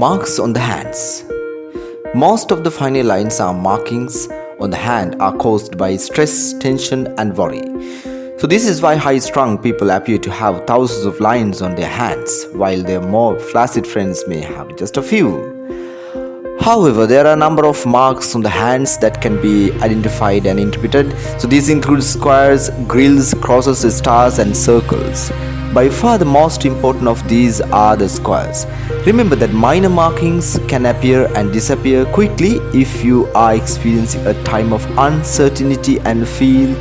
Marks on the hands. Most of the final lines or markings on the hand are caused by stress, tension, and worry. So, this is why high strung people appear to have thousands of lines on their hands, while their more flaccid friends may have just a few. However, there are a number of marks on the hands that can be identified and interpreted. So these include squares, grills, crosses, stars, and circles. By far the most important of these are the squares. Remember that minor markings can appear and disappear quickly if you are experiencing a time of uncertainty and feel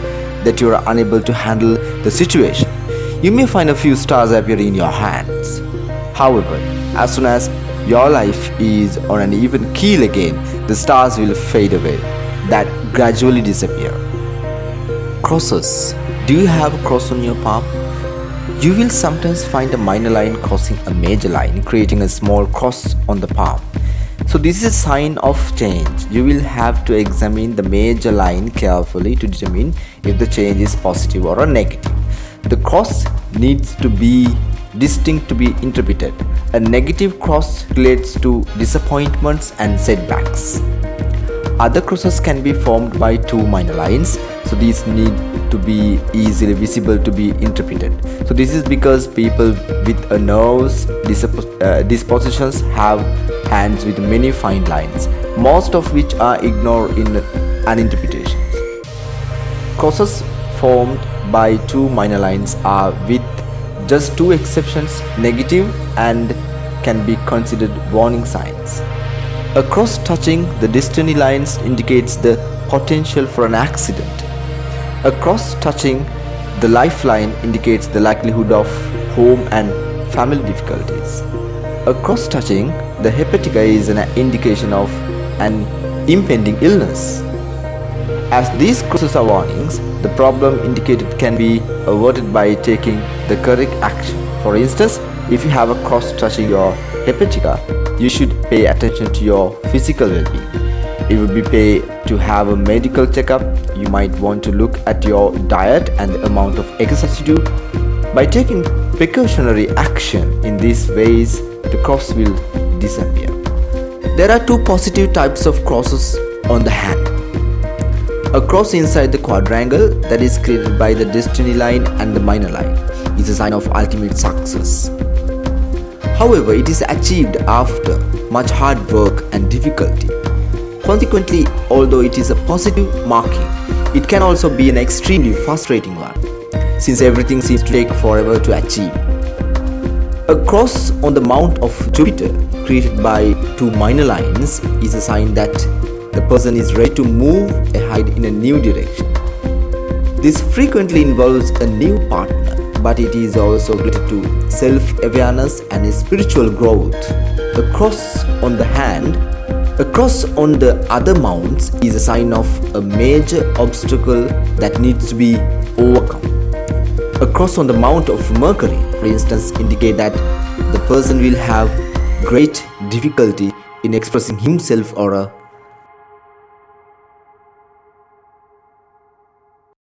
that you are unable to handle the situation. You may find a few stars appear in your hands. However, as soon as your life is on an even keel again, the stars will fade away, that gradually disappear. Crosses. Do you have a cross on your palm? You will sometimes find a minor line crossing a major line, creating a small cross on the palm. So this is a sign of change. You will have to examine the major line carefully to determine if the change is positive or a negative. The cross needs to be distinct to be interpreted. A negative cross relates to disappointments and setbacks. Other crosses can be formed by two minor lines, so these need to be easily visible to be interpreted. So this is because people with a nervous dispositions have hands with many fine lines, most of which are ignored in an interpretation. Crosses formed by two minor lines are, with just two exceptions, negative and can be considered warning signs. A cross touching the destiny lines indicates the potential for an accident. A cross touching the lifeline indicates the likelihood of home and family difficulties. A cross touching the hepatica is an indication of an impending illness. As these crosses are warnings, the problem indicated can be averted by taking the correct action. For instance, if you have a cross touching your hepatica, you should pay attention to your physical well-being. It would be pay to have a medical checkup. You might want to look at your diet and the amount of exercise you do. By taking precautionary action in these ways, the cross will disappear. There are two positive types of crosses on the hand. A cross inside the quadrangle that is created by the destiny line and the minor line is a sign of ultimate success. However, it is achieved after much hard work and difficulty. Consequently, although it is a positive marking, it can also be an extremely frustrating one, since everything seems to take forever to achieve. A cross on the mount of Jupiter created by two minor lines is a sign that the person is ready to move ahead in a new direction. This frequently involves a new partner, but it is also related to self-awareness and spiritual growth. A cross on the hand, a cross on the other mounts is a sign of a major obstacle that needs to be overcome. A cross on the mount of Mercury, for instance, indicate that the person will have great difficulty in expressing himself or